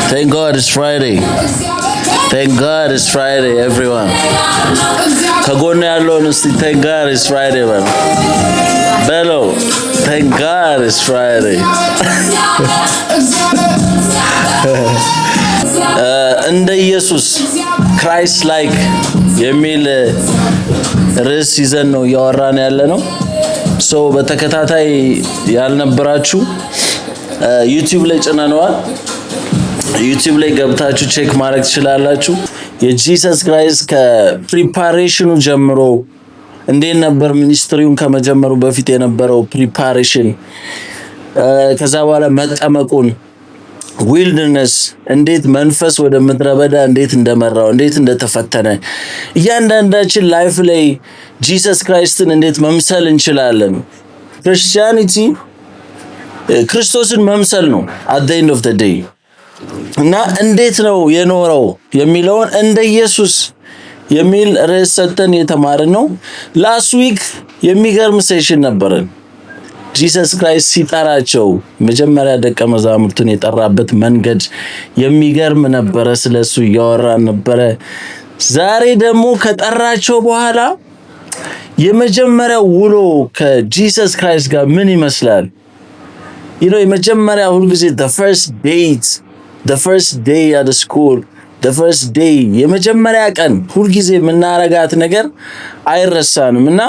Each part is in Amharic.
Thank God it's Friday. Thank God it's Friday, everyone. ከጎን ያለውን እስቲ thank God it's Friday በሉ። በሉ thank God it's Friday. እንደ ኢየሱስ Christ like የሚል ርዕስ ይዘን ነው እያወራን ያለ ነው። ሶ በተከታታይ ያልነበራችሁ ዩቲዩብ ላይ ጭነነዋል። ዩቲዩብ ላይ ገብታችሁ ቼክ ማድረግ ትችላላችሁ። የጂሰስ ክራይስት ከፕሪፓሬሽኑ ጀምሮ እንዴት ነበር ሚኒስትሪውን ከመጀመሩ በፊት የነበረው ፕሪፓሬሽን፣ ከዛ በኋላ መጠመቁን፣ ዊልድነስ እንዴት መንፈስ ወደ ምድረ በዳ እንዴት እንደመራው እንዴት እንደተፈተነ እያንዳንዳችን ላይፍ ላይ ጂሰስ ክራይስትን እንዴት መምሰል እንችላለን። ክርስቲያኒቲ ክርስቶስን መምሰል ነው at the end of the day። እና እንዴት ነው የኖረው የሚለውን እንደ ኢየሱስ የሚል ርዕስ ሰጥተን የተማርን ነው። ላስት ዊክ የሚገርም ሴሽን ነበረን። ጂሰስ ክራይስት ሲጠራቸው መጀመሪያ ደቀ መዛሙርቱን የጠራበት መንገድ የሚገርም ነበረ። ስለሱ እያወራን ነበረ። ዛሬ ደግሞ ከጠራቸው በኋላ የመጀመሪያው ውሎ ከጂሰስ ክራይስት ጋር ምን ይመስላል? የመጀመሪያ ሁልጊዜ the first day at the school, the first day የመጀመሪያ ቀን ሁልጊዜ የምናረጋት ነገር አይረሳንም። እና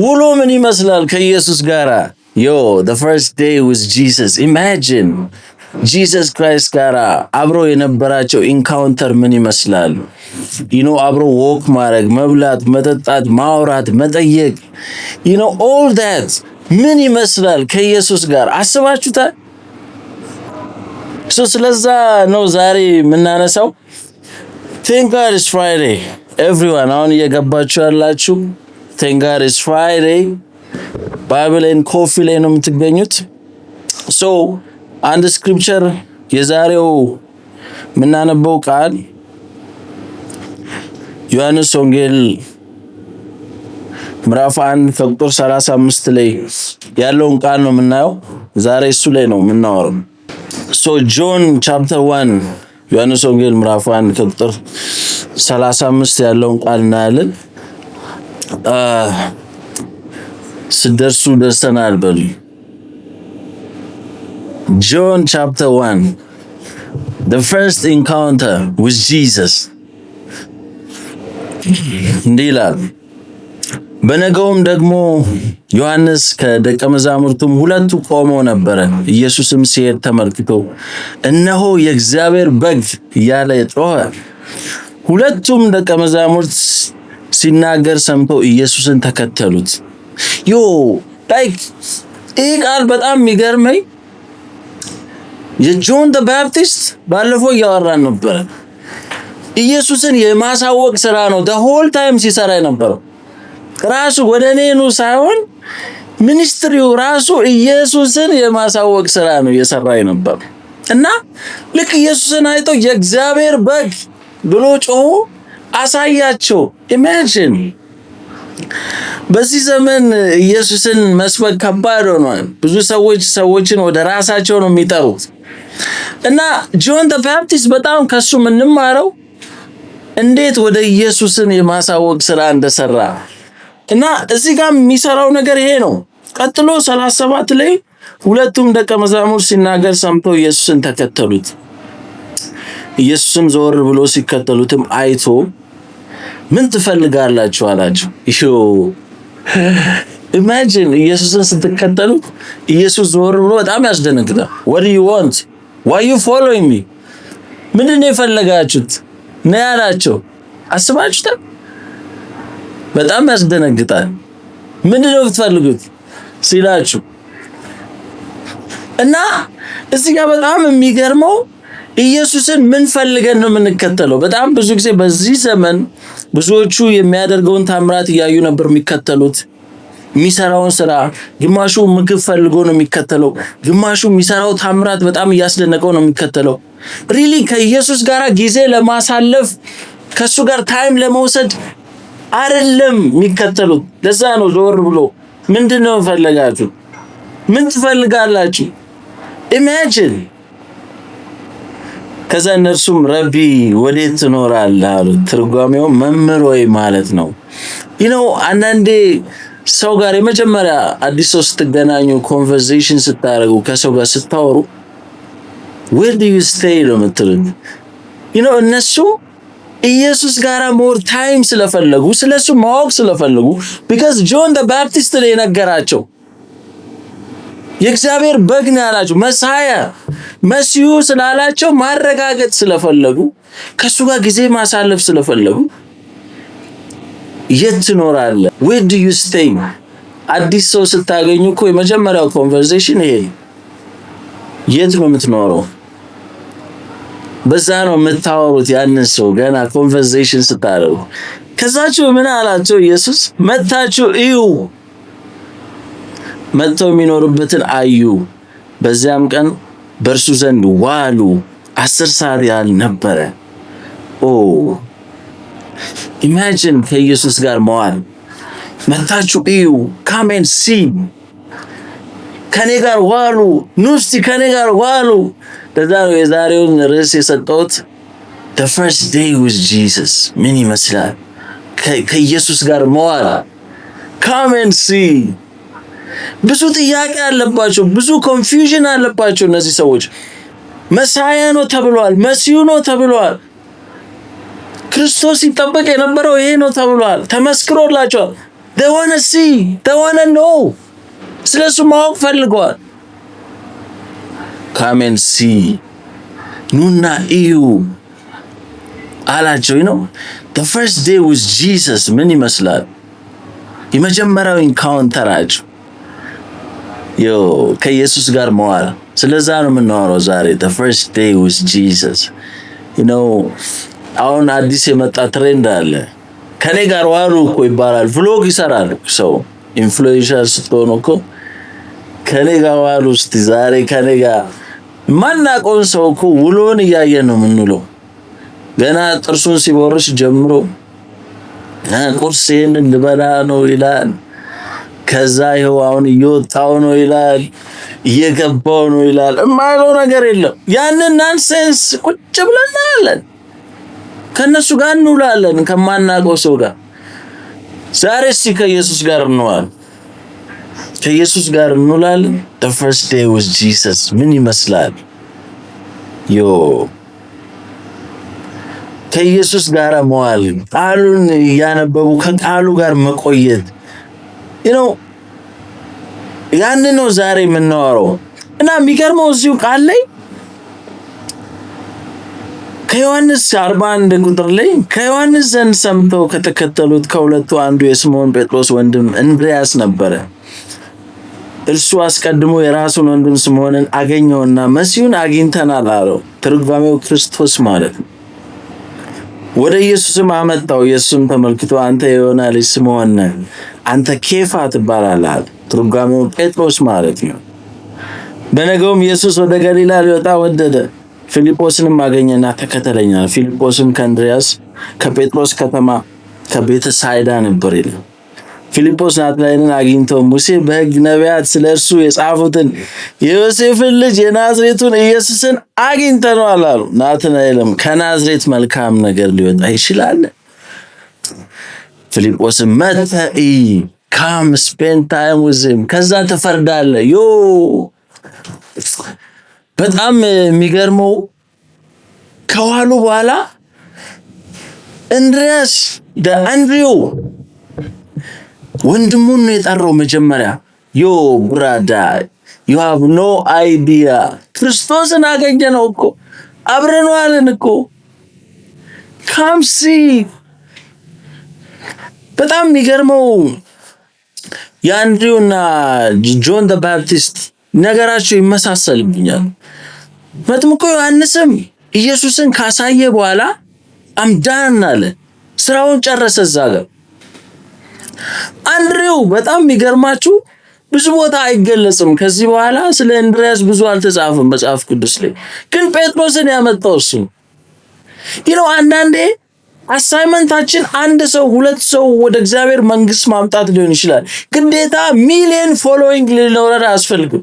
ውሎ ምን ይመስላል ከኢየሱስ ጋራ? the first day with Jesus. Imagine Jesus Christ ጋራ አብሮ የነበራቸው ኢንካውንተር ምን ይመስላል? አብሮ ወክ ማድረግ፣ መብላት፣ መጠጣት፣ ማውራት፣ መጠየቅ all that ምን ይመስላል ከኢየሱስ ጋር አስባችሁታል? ስለዛ ነው ዛሬ የምናነሳው። Thank God it's Friday everyone። አሁን እየገባችሁ ያላችሁ Thank God it's Friday ባይብል ኤንድ ኮፊ ላይ ነው የምትገኙት። አንድ ስክሪፕቸር የዛሬው የምናነበው ቃል ዮሐንስ ወንጌል ምዕራፍ 1 ከቁጥር 35 ላይ ያለውን ቃል ነው የምናየው። ዛሬ እሱ ላይ ነው የምናወራው። ጆን ቻፕተር 1 ዮሐንስ ወንጌል ምዕራፍ 1 ከቁጥር 35 ያለውን ቃል እናያለን። ስደርሱ ደርሰናል በሉ። ጆን ቻፕተር 1 the first encounter with Jesus እንዲህ ይላል። በነገውም ደግሞ ዮሐንስ ከደቀ መዛሙርቱም ሁለቱ ቆመው ነበረ። ኢየሱስም ሲሄድ ተመልክቶ እነሆ የእግዚአብሔር በግ እያለ ጮኸ። ሁለቱም ደቀ መዛሙርት ሲናገር ሰምተው ኢየሱስን ተከተሉት። ይህ ቃል በጣም የሚገርመኝ የጆን ዘ ባፕቲስት ባለፈው እያወራን ነበረ። ኢየሱስን የማሳወቅ ስራ ነው the whole time ሲሰራ የነበረው። ራሱ ወደ እኔኑ ሳይሆን ሚኒስትሪው ራሱ ኢየሱስን የማሳወቅ ስራ ነው እየሰራ የነበረው። እና ልክ ኢየሱስን አይተው የእግዚአብሔር በግ ብሎ ጮሆ አሳያቸው። ኢማጂን በዚህ ዘመን ኢየሱስን መስበክ ከባድ ሆኗል። ብዙ ሰዎችን ወደ ራሳቸው ነው የሚጠሩት። እና ጆን ዘ ባፕቲስት በጣም ከሱ የምንማረው እንዴት ወደ ኢየሱስን የማሳወቅ ስራ እንደሰራ እና እዚህ ጋር የሚሰራው ነገር ይሄ ነው። ቀጥሎ 37 ላይ ሁለቱም ደቀ መዛሙርት ሲናገር ሰምተው ኢየሱስን ተከተሉት። ኢየሱስም ዞር ብሎ ሲከተሉትም አይቶ ምን ትፈልጋላችሁ አላቸው። ኢማጂን ኢየሱስን ስትከተሉት ኢየሱስ ዞር ብሎ በጣም ያስደነግጣል። what do you want? why you following me? ምንድነው የፈለጋችሁት ነው ያላቸው። አስባችሁታል? በጣም ያስደነግጣል። ምንድነው የምትፈልጉት ሲላችሁ እና እዚህ ጋር በጣም የሚገርመው ኢየሱስን ምን ፈልገን ነው የምንከተለው? በጣም ብዙ ጊዜ በዚህ ዘመን ብዙዎቹ የሚያደርገውን ታምራት እያዩ ነበር የሚከተሉት። የሚሰራውን ስራ ግማሹ ምግብ ፈልጎ ነው የሚከተለው፣ ግማሹ የሚሰራው ታምራት በጣም እያስደነቀው ነው የሚከተለው። ሪሊ ከኢየሱስ ጋር ጊዜ ለማሳለፍ ከሱ ጋር ታይም ለመውሰድ አይደለም የሚከተሉት። ለዛ ነው ዞር ብሎ ምንድነው ፈለጋችሁ? ምን ትፈልጋላችሁ? ኢማጂን ከዛ እነርሱም ረቢ ወዴት ትኖራለህ አሉት። ትርጓሜው መምህር ወይ ማለት ነው። አንዳንዴ ሰው ጋር የመጀመሪያ አዲስ ሰው ስትገናኙ ኮንቨርሴሽን ስታደርጉ ከሰው ጋር ስታወሩ where do you stay ነው የምትሉት። እነሱ ኢየሱስ ጋር ሞር ታይም ስለፈለጉ ስለሱ ማወቅ ስለፈለጉ because ጆን ዘ ባፕቲስት ላይ ነገራቸው የእግዚአብሔር በግ ነው ያላቸው መሳያ መሲሁ ስላላቸው ማረጋገጥ ስለፈለጉ ከሱ ጋር ጊዜ ማሳለፍ ስለፈለጉ የት ትኖራለህ where do you stay አዲስ ሰው ስታገኙ እኮ የመጀመሪያው ኮንቨርሴሽን ይሄ የት ነው የምትኖረው በዛ ነው የምታወሩት ያንን ሰው ገና ኮንቨርሴሽን ስታደርጉ ከዛችሁ ምን አላቸው ኢየሱስ መታችሁ እዩ መጥተው የሚኖርበትን አዩ በዚያም ቀን በእርሱ ዘንድ ዋሉ 10 ሰዓት ያህል ነበረ ኢማጂን ከኢየሱስ ጋር መዋል መታችሁ እዩ come and see ከኔ ጋር ዋሉ ኑስቲ ከኔ ጋር ዋሉ ለዛ ነው የዛሬውን ርዕስ የሰጠሁት the first day with Jesus ምን ይመስላል ከኢየሱስ ጋር መዋል come and see ብዙ ጥያቄ አለባቸው ብዙ ኮንፊውዥን አለባቸው እነዚህ ሰዎች መሳያ ነው ተብሏል መሲሁ ነው ተብሏል ክርስቶስ ይጠበቅ የነበረው ይሄ ነው ተብሏል ተመስክሮላቸዋል they want to see they want to know ስለሱ ማወቅ ፈልገዋል come and see ኑና እዩ አላቸው the first day with Jesus ምን ይመስላል የመጀመሪያው ኢንካውንተራቸው ከኢየሱስ ጋር መዋል ስለዛ ነው የምናወራው ዛሬ the first day with Jesus አሁን አዲስ የመጣ ትሬንድ አለ ከኔ ጋር ዋሉ እኮ ይባላል ቭሎግ ይሰራል ሰው ኢንፍሉዌንሰር ስትሆኑ እኮ ከኔ ጋር ዋሉ እስቲ ዛሬ ከኔ ጋር ማናቆን ሰው እኮ ውሎን እያየን ነው የምንውለው ገና ጥርሱን ሲቦርሽ ጀምሮ ቁርሴን ልበላ ነው ይላል ከዛ ይኸው አሁን እየወጣው ነው ይላል እየገባው ነው ይላል የማይለው ነገር የለም ያንን ናንሴንስ ቁጭ ብለን አለን ከነሱ ጋር እንውላለን ከማናውቀው ሰው ጋር ዛሬ እስቲ ከኢየሱስ ጋር እንዋል ከኢየሱስ ጋር እንውላለን the first day with Jesus ምን ይመስላል ከኢየሱስ ጋር መዋል ቃሉን ያነበቡ ከቃሉ ጋር መቆየት ያንን ነው ዛሬ የምናወራው እና የሚገርመው እዚሁ ቃል ላይ ከዮሐንስ 41 ቁጥር ላይ ከዮሐንስ ዘንድ ሰምተው ከተከተሉት ከሁለቱ አንዱ የስምዖን ጴጥሮስ ወንድም እንድርያስ ነበረ እርሱ አስቀድሞ የራሱን ወንድም ስምዖንን አገኘውና መሲሁን አግኝተናል አለው ትርጓሜው ክርስቶስ ማለት ነው ወደ ኢየሱስም አመጣው ኢየሱስም ተመልክቶ አንተ የዮና ልጅ ስምዖን ነህ አንተ ኬፋ ትባላለህ ትርጓሜው ጴጥሮስ ማለት ነው በነገውም ኢየሱስ ወደ ገሊላ ሊወጣ ወደደ ፊልጶስንም አገኘና ተከተለኝ አለ ፊልጶስም ከእንድርያስ ከጴጥሮስ ከተማ ከቤተ ሳይዳ ነበር ይላል ፊልጶስ ናትናኤልን አግኝቶ ሙሴ በሕግ ነቢያት ስለርሱ የጻፉትን የዮሴፍን ልጅ የናዝሬቱን ኢየሱስን አግኝተናል አሉ ናትናኤልም ከናዝሬት መልካም ነገር ሊወጣ ይችላል ፊልጶስም መጥተህ come spend time with him ከዛ ተፈርዳለህ በጣም የሚገርመው ከዋሉ በኋላ እንድርያስ አንድሪው ወንድሙን ነው የጠራው መጀመሪያ brother you have no idea ክርስቶስን አገኘነው እኮ አብረነዋልን እኮ come see በጣም የሚገርመው ያንድሪውና ጆን ዘ ባፕቲስት ነገራቸው ይመሳሰልብኛል መጥምቁ ዮሐንስም ኢየሱስን ካሳየ በኋላ አምዳን አለ ስራውን ጨረሰ ዛጋ አንድሪው በጣም የሚገርማችሁ ብዙ ቦታ አይገለጽም ከዚህ በኋላ ስለ እንድርያስ ብዙ አልተጻፈም መጽሐፍ ቅዱስ ላይ ግን ጴጥሮስን ያመጣው እሱ አንዳንዴ አሳይመንታችን አንድ ሰው ሁለት ሰው ወደ እግዚአብሔር መንግስት ማምጣት ሊሆን ይችላል ግዴታ ሚሊየን ፎሎዊንግ ሊኖረን አያስፈልግም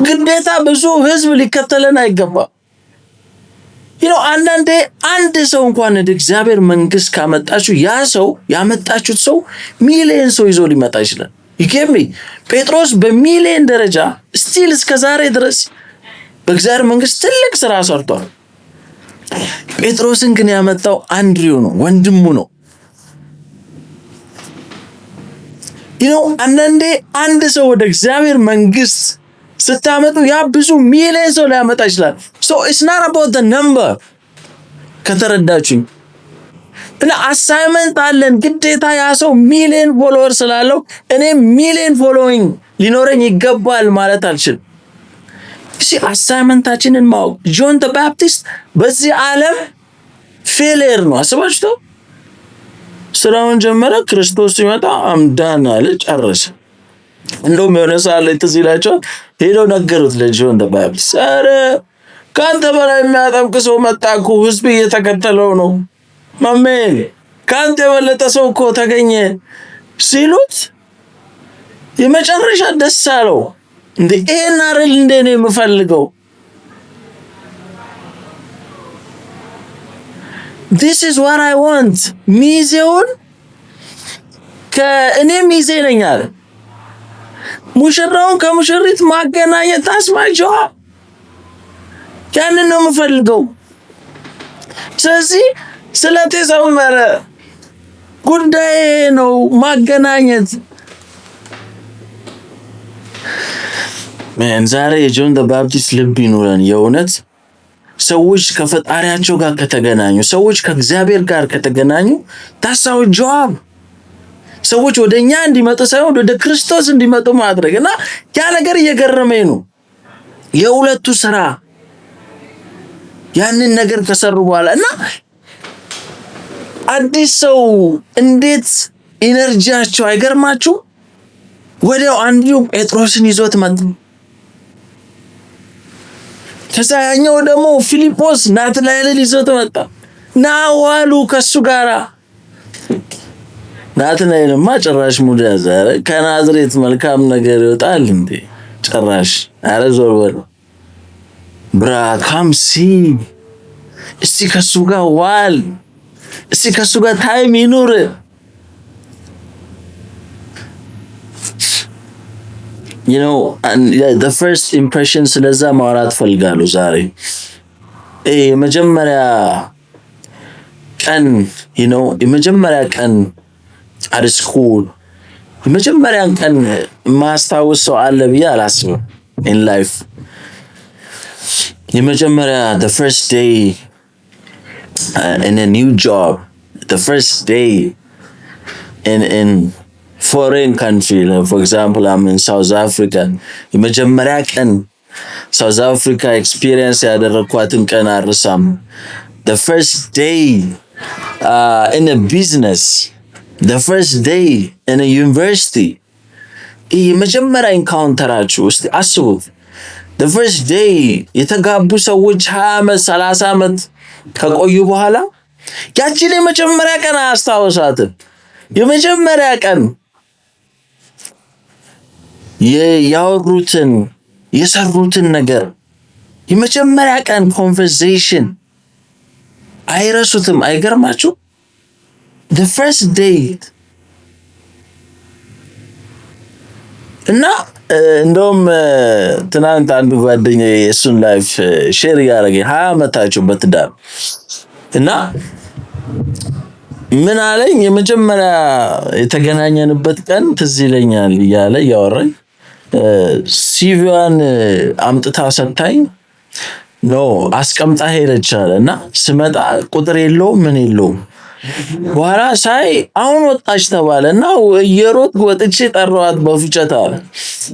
ግዴታ ብዙ ህዝብ ሊከተለን አይገባም አንዳንዴ አንድ ሰው እንኳን ወደ እግዚአብሔር መንግስት ካመጣችሁ ያ ሰው ያመጣችሁት ሰው ሚሊዮን ሰው ይዞ ሊመጣ ይችላል። ይገርም ጴጥሮስ በሚሊዮን ደረጃ ስቲል እስከ ዛሬ ድረስ በእግዚአብሔር መንግስት ትልቅ ስራ ሰርቷል። ጴጥሮስን ግን ያመጣው አንድሪው ነው፣ ወንድሙ ነው። አንዳንዴ አንድ ሰው ወደ እግዚአብሔር መንግስት ስታመጡ ያ ብዙ ሚሊዮን ሰው ሊያመጣ ይችላል። so it's not about the number ከተረዳችሁኝ። እና አሳይመንት አለን ግዴታ ያ ሰው ሚሊዮን ፎሎወር ስላለው እኔ ሚሊዮን ፎሎዊንግ ሊኖረኝ ይገባል ማለት አልችልም። አሳይመንታችንን ማወቅ ጆን ዘ ባፕቲስት በዚህ ዓለም ፌሊየር ነው። አስባችሁት ስራውን ጀመረ፣ ክርስቶስ ሲመጣ አምዳን አለ፣ ጨረሰ። እንደውም የሆነ ሰዓት ላይ ትዝ ይላቸዋል፣ ሄደው ነገሩት ለጆን ዘ ባፕቲስት፣ ኧረ ካንተ በላይ የሚያጠምቅ ሰው መጣ እኮ ህዝብ እየተከተለው ነው፣ ማሜን ካንተ የበለጠ ሰው እኮ ተገኘ ሲሉት የመጨረሻ ደስ አለው። እንዴ ይሄን አይደል እንደ እኔ የምፈልገው? this is what I want። ሚዜውን ከእኔ ሚዜ ነኝ አለ። ሙሽራውን ከሙሽሪት ማገናኘት ታስማቸው ያንን ነው የምፈልገው። ስለዚህ ስለቴ ሰመረ ጉዳይ ነው ማገናኘት። ዛሬ የጆን ዘ ባፕቲስት ልብ ይኑረን። የእውነት ሰዎች ከፈጣሪያቸው ጋር ከተገናኙ፣ ሰዎች ከእግዚአብሔር ጋር ከተገናኙ ታሳው ጆብ ሰዎች ወደኛ እንዲመጡ ሳይሆን ወደ ክርስቶስ እንዲመጡ ማድረግ እና ያ ነገር እየገረመኝ ነው። የሁለቱ ስራ ያንን ነገር ከሰሩ በኋላ እና አዲስ ሰው እንዴት ኢነርጂያቸው አይገርማችሁ? ወዲያው አንዲው ጴጥሮስን ይዞት መጣ። ከዛ ያኛው ደግሞ ፊልጶስ ናትናኤልን ይዞት መጣ። ናዋሉ ከሱ ጋራ ናትናኤልማ ጭራሽ ሙድ ያዘ። ከናዝሬት መልካም ነገር ይወጣል እንዴ? ጭራሽ አረ ዞር በል ብራካምሲ እስቲ ከሱ ጋር ዋል፣ እስቲ ከሱ ጋር ታይም ይኑር። the first impression ስለዛ ማውራት ፈልጋለሁ ዛሬ። የመጀመሪያ ቀን የመጀመሪያ ቀን at school የመጀመሪያ ቀን ማስታወስ ሰው አለ ብዬ አላስብም in life። የመጀመሪያ the first day in a new job, the first day in foreign country, for example I'm in South Africa. የመጀመሪያ ቀን South Africa experience ያደረኳትን ቀን አርሳም። the first day in a business, the first day in a university. የመጀመሪያ ኢንካውንተራችሁ እስቲ አስቡት። the first day የተጋቡ ሰዎች 20 ዓመት 30 ዓመት ከቆዩ በኋላ ያቺን የመጀመሪያ ቀን አስታውሳት። የመጀመሪያ ቀን ያወሩትን የሰሩትን ነገር የመጀመሪያ ቀን ኮንቨርሴሽን አይረሱትም። አይገርማችሁ? the first day እና እንደውም ትናንት አንድ ጓደኛዬ የሱን ላይፍ ሼር ያደረገ 20 ዓመታቸው በትዳር እና ምን አለኝ፣ የመጀመሪያ የተገናኘንበት ቀን ትዝ ይለኛል እያለ ያወራኝ። ሲቪዋን አምጥታ ሰጣኝ ነው አስቀምጣ ሄደች አለና ስመጣ ቁጥር የለውም ምን የለውም። በኋላ ሳይ አሁን ወጣች ተባለና የሮጥ ወጥቼ ጠራዋት በፉጨት አለ።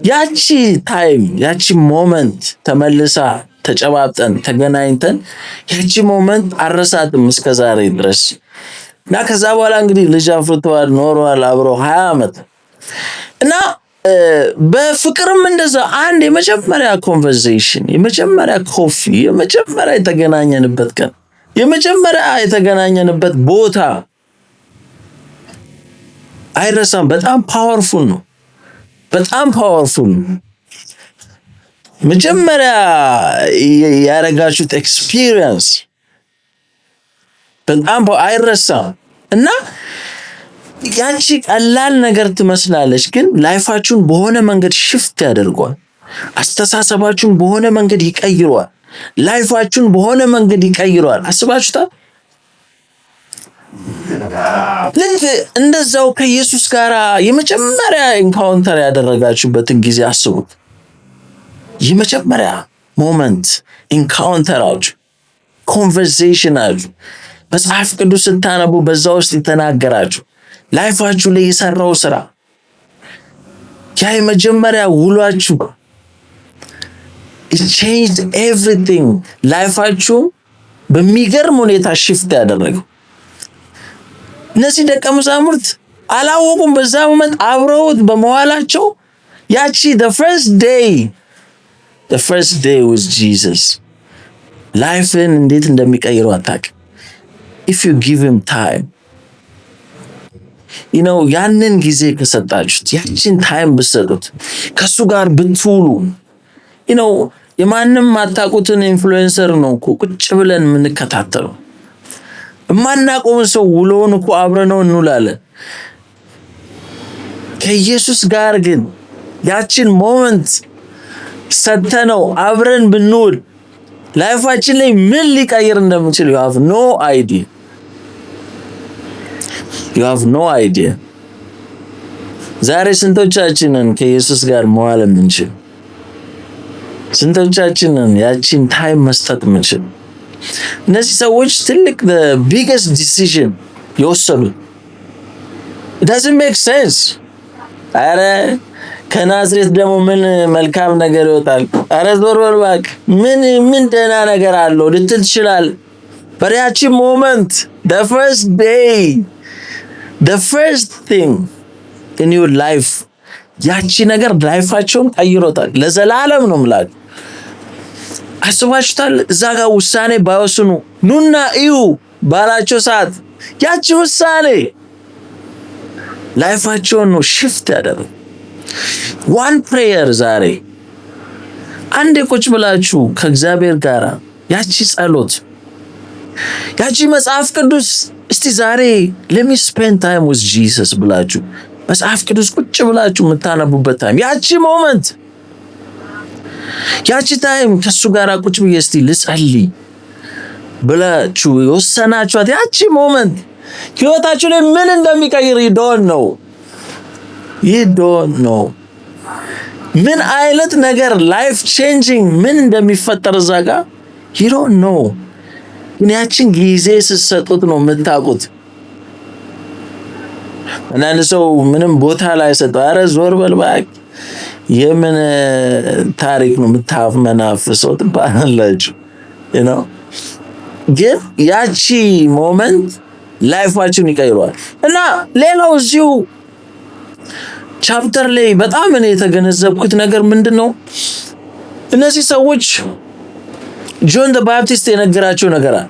ያቺ ታይም ያቺ ሞመንት ተመልሳ ተጨባብጠን ተገናኝተን ያቺ ሞመንት አረሳትም እስከዛሬ ድረስ። እና ከዛ በኋላ እንግዲህ ልጅ አፍርተዋል ኖረዋል አብረው 20 ዓመት እና በፍቅርም እንደዛ አንድ የመጀመሪያ ኮንቨርሴሽን የመጀመሪያ ኮፊ የመጀመሪያ የተገናኘንበት ቀን የመጀመሪያ የተገናኘንበት ቦታ አይረሳም። በጣም ፓወርፉል ነው። በጣም ፓወርፉል ነው። መጀመሪያ ያረጋችሁት ኤክስፒሪየንስ በጣም አይረሳም። እና ያቺ ቀላል ነገር ትመስላለች፣ ግን ላይፋችሁን በሆነ መንገድ ሽፍት ያደርገዋል። አስተሳሰባችሁን በሆነ መንገድ ይቀይረዋል። ላይፋችሁን በሆነ መንገድ ይቀይረዋል። አስባችሁታል? ልክ እንደዛው ከኢየሱስ ጋር የመጀመሪያ ኢንካውንተር ያደረጋችሁበትን ጊዜ አስቡት። የመጀመሪያ ሞመንት ኢንካውንተራችሁ፣ ኮንቨርሴሽናችሁ፣ መጽሐፍ ቅዱስ ስታነቡ በዛ ውስጥ የተናገራችሁ ላይፋችሁ ላይ የሰራው ስራ፣ ያ የመጀመሪያ ውሏችሁ it changed everything። ላይፋችሁ በሚገርም ሁኔታ ሽፍት ያደረገው። እነዚህ ደቀ መዛሙርት አላወቁም። በዛ ሞመንት አብረውት በመዋላቸው ያቺ the first day with Jesus ላይፍን እንዴት እንደሚቀይረው አታውቅም። if you give him time, ያንን ጊዜ ከሰጣችሁት፣ ያችን ታይም ብትሰጡት፣ ከሱ ጋር ብትውሉ፣ የማንም ማታውቁትን ኢንፍሉዌንሰር ነው እኮ ቁጭ ብለን የምንከታተለው። የማናውቀውን ሰው ውሎውን እኮ አብረነው እንውላለን። ከኢየሱስ ጋር ግን ያችን ሞመንት ሰተነው አብረን ብንውል ላይፋችን ላይ ምን ሊቀይር እንደምችል you have no idea። ዛሬ ስንቶቻችንን ከኢየሱስ ጋር መዋል የምንችል? ስንቶቻችንን ያችን ታይም መስጠት የምንችል? እነዚህ ሰዎች ትልቅ the biggest decision የወሰዱት it doesn't make sense። አረ ከናዝሬት ደግሞ ምን መልካም ነገር ይወጣል? አረ ዞር በል እባክህ፣ ምን ደህና ነገር አለው ልትል ትችላለህ። በያቺ ሞመንት the first day, the first thing in your life፣ ያቺ ነገር ላይፋቸውን ቀይሮታል። ለዘላለም ነው የምላችሁ። አስባችሁታል? እዛ ጋር ውሳኔ ባይወስኑ ኑና እዩ ባላቸው ሰዓት ያቺ ውሳኔ ላይፋቸውን ነው ሽፍት ያደረገው። ዋን ፕሬየር ዛሬ አንዴ ቁጭ ብላችሁ ከእግዚአብሔር ጋር ያቺ ጸሎት፣ ያቺ መጽሐፍ ቅዱስ እስቲ ዛሬ let me spend time with Jesus ብላችሁ መጽሐፍ ቅዱስ ቁጭ ብላችሁ የምታነቡበት ታይም፣ ያቺ ሞመንት፣ ያቺ ታይም ከሱ ጋር ቁጭ ብዬ እስቲ ልጸልይ ብላችሁ የወሰናችኋት ያቺ ሞመንት ህይወታችሁ ላይ ምን እንደሚቀይር you don't know። ምን አይነት ነገር ላይፍ ቼንጂንግ ምን እንደሚፈጠር እዛ ጋር you don't know። ግን ያችን ጊዜ ስትሰጡት ነው የምታውቁት። አንዳንድ ሰው ምንም ቦታ ላይ ሰጠው፣ አረ ዞር በል እባክህ የምን ታሪክ ነው የምታመናፍሰው ትባላላችሁ። ግን ያቺ ሞመንት ላይፋችሁን ይቀይረዋል። እና ሌላው እዚሁ ቻፕተር ላይ በጣም እኔ የተገነዘብኩት ነገር ምንድነው? እነዚህ ሰዎች ጆን ዘ ባፕቲስት የነገራቸው ነገር አለ።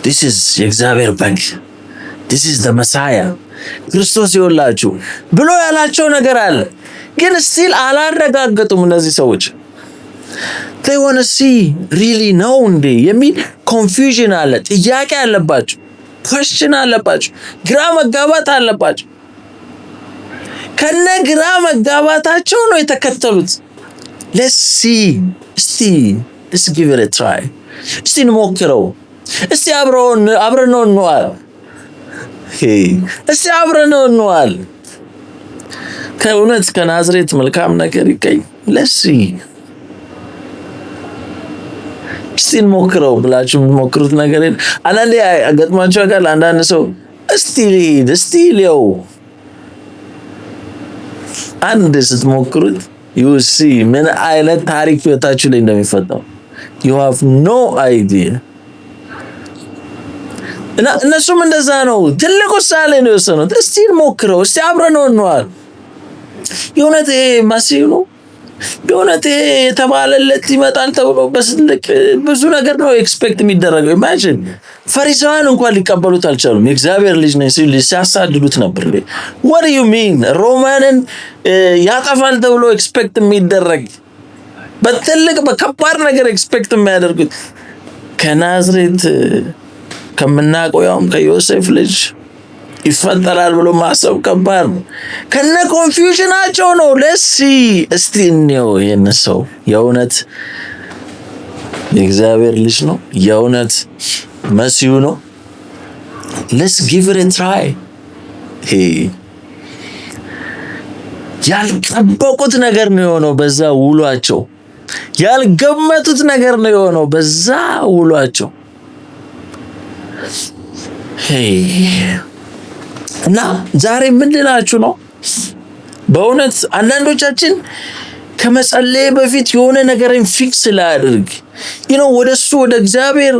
this is የእግዚአብሔር በግ፣ this is the Messiah፣ ክርስቶስ ይወላችሁ ብሎ ያላቸው ነገር አለ። ግን ስቲል አላረጋገጡም እነዚህ ሰዎች። they want to see really ነው እንዴ የሚል ኮንፊውዥን አለ። ጥያቄ አለባቸው፣ question አለባቸው፣ ግራ መጋባት አለባቸው። ከነ ግራ መጋባታቸው ነው የተከተሉት። let's see፣ let's give it a try፣ እስቲ እንሞክረው፣ እስቲ አብረን እንዋል፣ እስቲ አብረን እንዋል፣ ከእውነት ከናዝሬት መልካም ነገር ይገኝ፣ let's see፣ እስቲ እንሞክረው ብላችሁ የምትሞክሩት ነገር አንዳንዴ ገጥሟችሁ ያውቃል? አንዳንድ ሰው እስቲ ሊያው አንድ ስትሞክሩት you see ምን አይነት ታሪክ ህይወታችሁ ላይ እንደሚፈጠር you have no idea። እና እነሱም እንደዛ ነው። ትልቅ ውሳኔ ነው የወሰኑት። እስቲ እንሞክረው፣ እስቲ አብረን እንዋል። የእውነት ማሲው ነው፣ የእውነት የተባለለት ይመጣል ተብሎ በስልክ ብዙ ነገር ነው ኤክስፔክት የሚደረገው። ኢማጂን ፈሪሳውያን እንኳን ሊቀበሉት አልቻሉም። የእግዚአብሔር ልጅ ነኝ ሲሉ ሲያሳድዱት ነበር። what do you mean ሮማንን ያጠፋል ተብሎ ኤክስፔክት የሚደረግ በትልቅ በከባድ ነገር ኤክስፔክት የሚያደርጉት ከናዝሬት ከምናውቀው ያውም ከዮሴፍ ልጅ ይፈጠራል ብሎ ማሰብ ከባድ ነው። ከነ ኮንፊውዥናቸው ነው። እስቲ እንየው ይሄን ሰው የእውነት የእግዚአብሔር ልጅ ነው? የእውነት መሲሁ ነው? let's give it a try። ያልጠበቁት ነገር ነው የሆነው በዛ ውሏቸው። ያልገመቱት ነገር ነው የሆነው በዛ ውሏቸው። እና ዛሬ ምን ልላችሁ ነው? በእውነት አንዳንዶቻችን ከመጸለይ በፊት የሆነ ነገርን ፊክስ ላድርግ ወደሱ ወደ እግዚአብሔር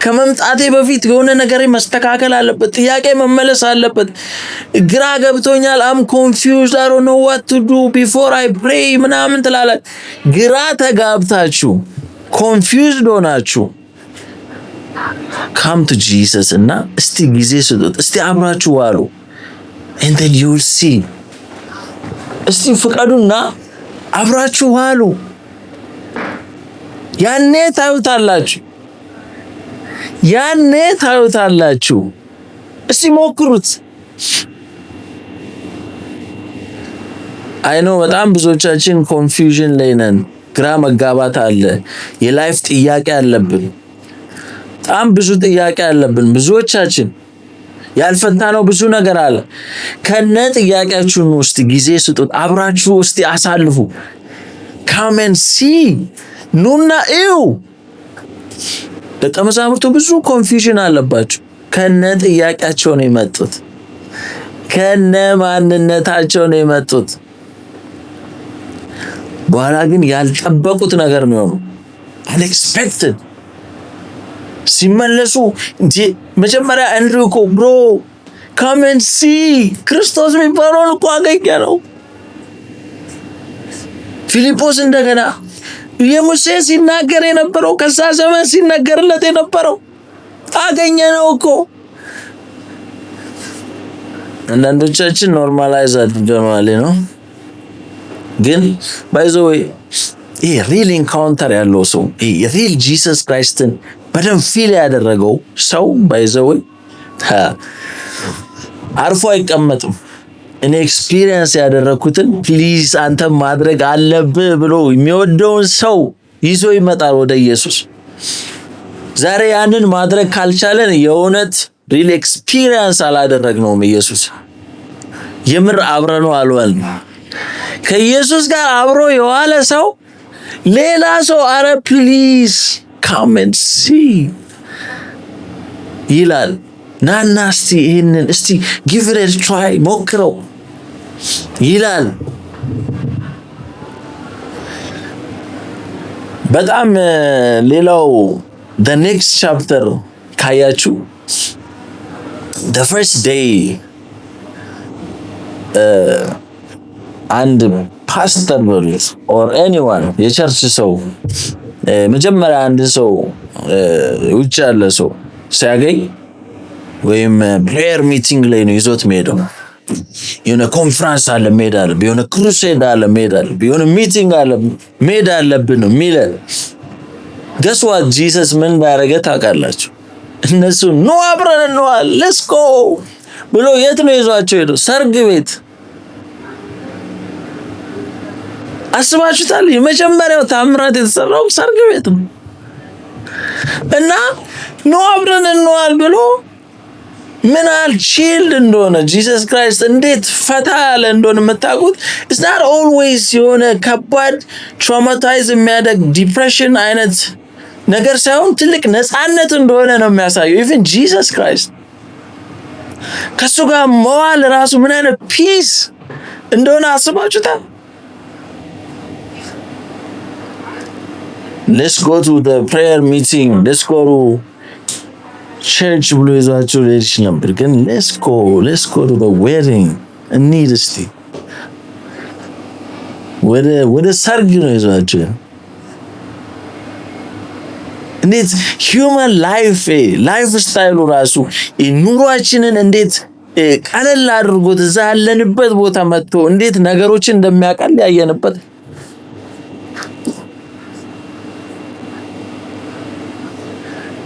ከመምጣቴ በፊት የሆነ ነገር መስተካከል አለበት፣ ጥያቄ መመለስ አለበት። ግራ ገብቶኛል፣ አም ኮንፊውዝድ አይ ዶንት ኖ ዋት ቱ ዱ ቢፎር አይ ፕሬይ ምናምን ትላላችሁ። ግራ ተጋብታችሁ ኮንፊውዝድ ሆናችሁ ካም ቱ ጂሰስ እና እስቲ ጊዜ ስጡት። እስቲ አብራችሁ ዋሉ and then you will see። እስቲ ፍቀዱና አብራችሁ ዋሉ። ያኔ ታዩታላችሁ። እስቲ ሞክሩት። አይ ኖ በጣም ብዙዎቻችን ኮንፊውዥን ላይ ነን። ግራ መጋባት አለ። የላይፍ ጥያቄ አለብን። በጣም ብዙ ጥያቄ አለብን ብዙዎቻችን። ያልፈታነው ብዙ ነገር አለ። ከነ ጥያቄያችሁ ውስጥ ጊዜ ስጡት። አብራችሁ ውስጥ አሳልፉ። come and see። ኑና እዩ። ደቀ መዛሙርቱ ብዙ ኮንፊውዥን አለባቸው። ከነ ጥያቄያቸው ነው የመጡት። ከነ ማንነታቸው ነው የመጡት። በኋላ ግን ያልጠበቁት ነገር ነው የሆነው። unexpected ሲመለሱ መጀመሪያ አንድሪው እኮ ብሮ come and see ክርስቶስ የሚባለውን እኮ አገኘ ነው። ፊልጶስ እንደገና የሙሴ ሲናገር የነበረው ከዛ ዘመን ሲነገርለት የነበረው አገኘ ነው እኮ። አንዳንዶቻችን ኖርማላይዝ አድርገናል ነው። ግን ባይ ዘ ዌይ ይሄ ሪል ኢንካውንተር ያለው ሰው ይሄ ሪል ጂሰስ ክራይስትን በደንብ ፊል ያደረገው ሰው ባይ ዘ ዌይ አርፎ አይቀመጥም። እኔ ኤክስፒሪየንስ ያደረኩትን ፕሊዝ አንተ ማድረግ አለብህ ብሎ የሚወደውን ሰው ይዞ ይመጣል ወደ ኢየሱስ። ዛሬ ያንን ማድረግ ካልቻለን የእውነት ሪል ኤክስፒሪየንስ አላደረግነውም። ኢየሱስ የምር አብረነው አልዋልንም። ከኢየሱስ ጋር አብሮ የዋለ ሰው ሌላ ሰው አረ ፕሊዝ come and see ይላል። ናና እስቲ ይሄንን እስቲ give it a try ሞክረው ይላል። በጣም ሌላው the next chapter ካያችሁ the first day and pastor በሉት or anyone የቸርች ሰው መጀመሪያ አንድ ሰው ውጭ ያለ ሰው ሲያገኝ ወይም ፕሬየር ሚቲንግ ላይ ነው ይዞት ሄደው የሆነ ኮንፈረንስ አለ መሄድ አለ፣ የሆነ ክሩሴድ አለ መሄድ አለ፣ የሆነ ሚቲንግ አለ መሄድ አለብን ነው የሚለው። guess what Jesus ምን እንዳደረገ ታውቃላችሁ? እነሱ ኖ አብረን ነው let's go ብሎ የት ነው ይዟቸው ሄደው? ሰርግ ቤት። አስባችሁታል? የመጀመሪያው ታምራት የተሰራው ሰርግ ቤት ነው። እና ኖ አብረን እንዋል ብሎ ምን ያህል ቺልድ እንደሆነ ጂሰስ ክራይስት እንዴት ፈታ ያለ እንደሆነ የምታውቁት it's not always የሆነ ከባድ ትራውማታይዝ የሚያደርግ ዲፕሬሽን አይነት ነገር ሳይሆን ትልቅ ነፃነት እንደሆነ ነው የሚያሳየው። ኢቭን ጂሰስ ክራይስት ከሱ ጋር መዋል ራሱ ምን አይነት ፒስ እንደሆነ አስባችሁታል? let's go to the prayer meeting, let's go to church ብሎ ይዟቸው ሌሊት ነበር። ግን let's go to the wedding እንሂድ እስቲ ወደ ሰርግ ነው ይዟቸው። እንዴት ሂውማን ላይፍ ስታይሉ ራሱ ኑሯችንን እንዴት ቀለል አድርጎት እዛ ያለንበት ቦታ መጥቶ እንዴት ነገሮችን እንደሚያቀል ያየንበት።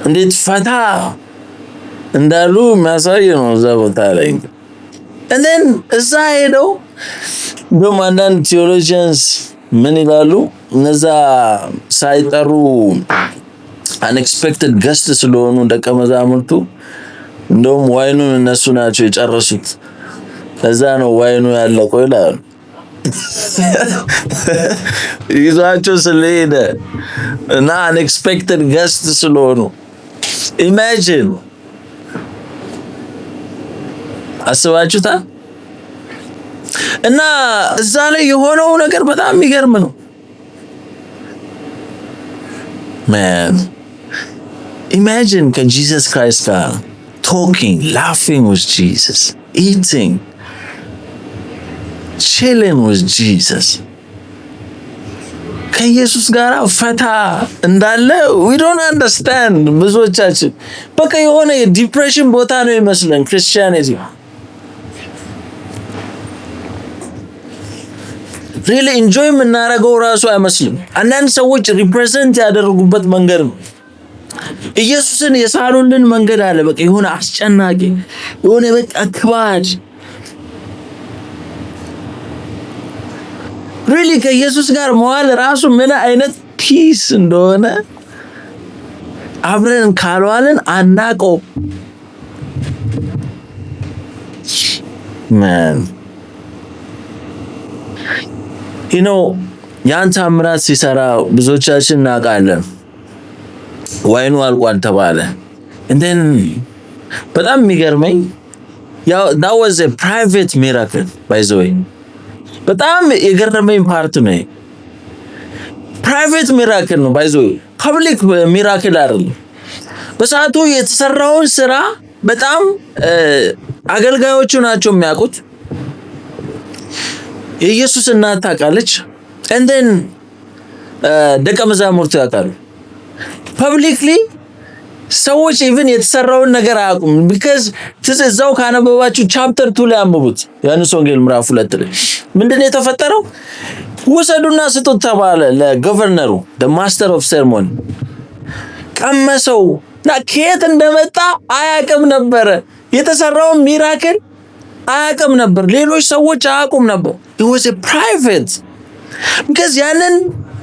እንዴት ፈታ እንዳሉ የሚያሳይ ነው እዛ ቦታ ላይ። and then እዛ ሄደው እንደውም አንዳንድ ቴዎሎጂያንስ ምን ይላሉ? እነዛ ሳይጠሩ unexpected guest ስለሆኑ ደቀ መዛሙርቱ እንደውም ዋይኑን እነሱ ናቸው የጨረሱት። ከዛ ነው ዋይኑ ያለቀው ይላሉ። ይዟቸው ስለሄደ እና unexpected guest ስለሆኑ imagine አስባችሁታ። እና እዛ ላይ የሆነው ነገር በጣም የሚገርም ነው። man imagine Jesus Christ talking, laughing with Jesus, eating, chilling with Jesus. ከኢየሱስ ጋር ፈታ እንዳለ we don't understand ብዙዎቻችን። በቃ የሆነ የዲፕሬሽን ቦታ ነው ይመስለን ክርስቲያኒቲ። really enjoy የምናደርገው ራሱ አይመስልም። አንዳንድ ሰዎች ሪፕሬዘንት ያደረጉበት መንገድ ነው። ኢየሱስን የሳሉልን መንገድ አለ። በቃ የሆነ አስጨናቂ የሆነ በቃ ከባድ really ከኢየሱስ ጋር መዋል ራሱ ምን አይነት ፒስ እንደሆነ አብረን ካልዋልን አናውቀው። man you know ያን ታምራት ሲሰራ ብዙዎቻችን እናውቃለን። ዋይኑ አልቋል ተባለ። and then በጣም የሚገርመኝ ያው that was a private miracle by the way። በጣም የገረመኝ ፓርት ነው private miracle ነው by the way፣ public miracle አይደለም። በሰዓቱ የተሰራውን ስራ በጣም አገልጋዮቹ ናቸው የሚያውቁት። የኢየሱስ እናት ታውቃለች and then ደቀ መዛሙርቱ ያውቃሉ። publicly ሰዎች even የተሰራውን ነገር አያውቁም። because እዛው ካነበባችሁ ቻፕተር 2 ላይ አንብቡት። ዮሐንስ ወንጌል ምዕራፍ 2 ላይ ምንድነው የተፈጠረው? ወሰዱና ስጡት ተባለ ለገቨርነሩ the master of ceremony። ቀመሰው እና ከየት እንደመጣ አያውቅም ነበር። የተሰራውን ሚራክል አያውቅም ነበር። ሌሎች ሰዎች አያውቁም ነበር። it was a private because ያንን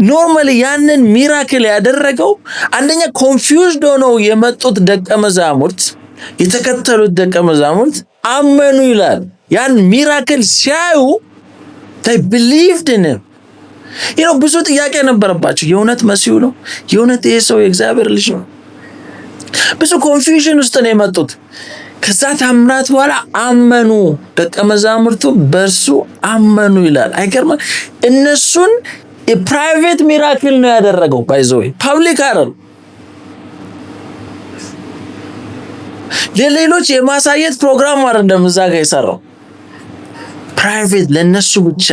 ኖርማሊ ያንን ሚራክል ያደረገው አንደኛ ኮንፊውዝድ ሆነው የመጡት ደቀ መዛሙርት የተከተሉት ደቀ መዛሙርት አመኑ ይላል። ያን ሚራክል ሲያዩ they believed in him። you know ብዙ ጥያቄ ነበረባቸው። የእውነት መሲሁ ነው? የእውነት ይሄ ሰው የእግዚአብሔር ልጅ ነው? ብዙ ኮንፊውዥን ውስጥ ነው የመጡት። ከዛ ታምራት በኋላ አመኑ። ደቀ መዛሙርቱ በእርሱ አመኑ ይላል። አይገርም? እነሱን የፕራይቬት ሚራክል ነው ያደረገው። ባይ ዘ ወይ ፐብሊክ አይደል፣ ለሌሎች የማሳየት ፕሮግራም አይደለም እዛ ጋር የሰራው፣ ፕራይቬት ለነሱ ብቻ።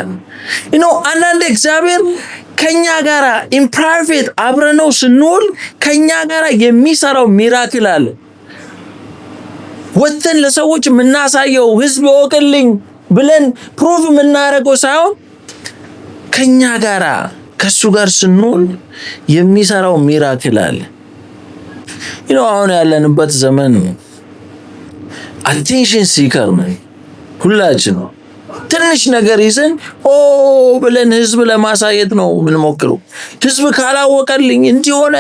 አንዳንድ እግዚአብሔር ከኛ ጋራ ኢን ፕራይቬት አብረነው ስንውል ከኛ ጋራ የሚሰራው ሚራክል አለ። ወጥተን ለሰዎች የምናሳየው ህዝብ ይወቅልኝ ብለን ፕሩቭ የምናደርገው ሳይሆን ከኛ ጋራ ከሱ ጋር ስንውል የሚሰራው ሚራክል አለ። አሁን ያለንበት ዘመን አቴንሽን ሲከር ነው። ሁላችን ትንሽ ነገር ይዘን ብለን ህዝብ ለማሳየት ነው የምንሞክረው። ህዝብ ካላወቀልኝ እንዲሆነ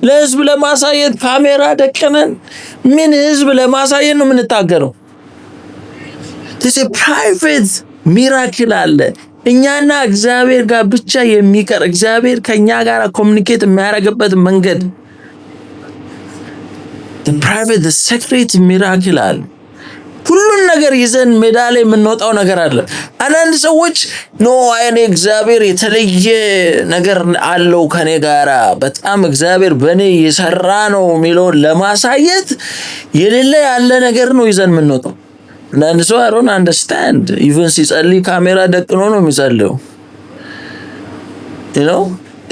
ለህዝብ ለማሳየት ካሜራ ደቀነን ምን ህዝብ ለማሳየት ነው የምንታገረው? this is a private miracle አለ እኛና እግዚአብሔር ጋር ብቻ የሚቀር፣ እግዚአብሔር ከኛ ጋር ኮሙኒኬት የሚያደርግበት መንገድ the private the secret miracle አለ። ሁሉን ነገር ይዘን ሜዳ ላይ የምንወጣው ነገር አለ። አንዳንድ ሰዎች አይኔ እግዚአብሔር የተለየ ነገር አለው ከኔ ጋራ በጣም እግዚአብሔር በኔ የሰራ ነው የሚለውን ለማሳየት የሌለ ያለ ነገር ነው ይዘን የምንወጣው። አንዳንድ ሰው I don't understand even ሲጸልይ ካሜራ ደቅኖ ነው የሚጸልየው።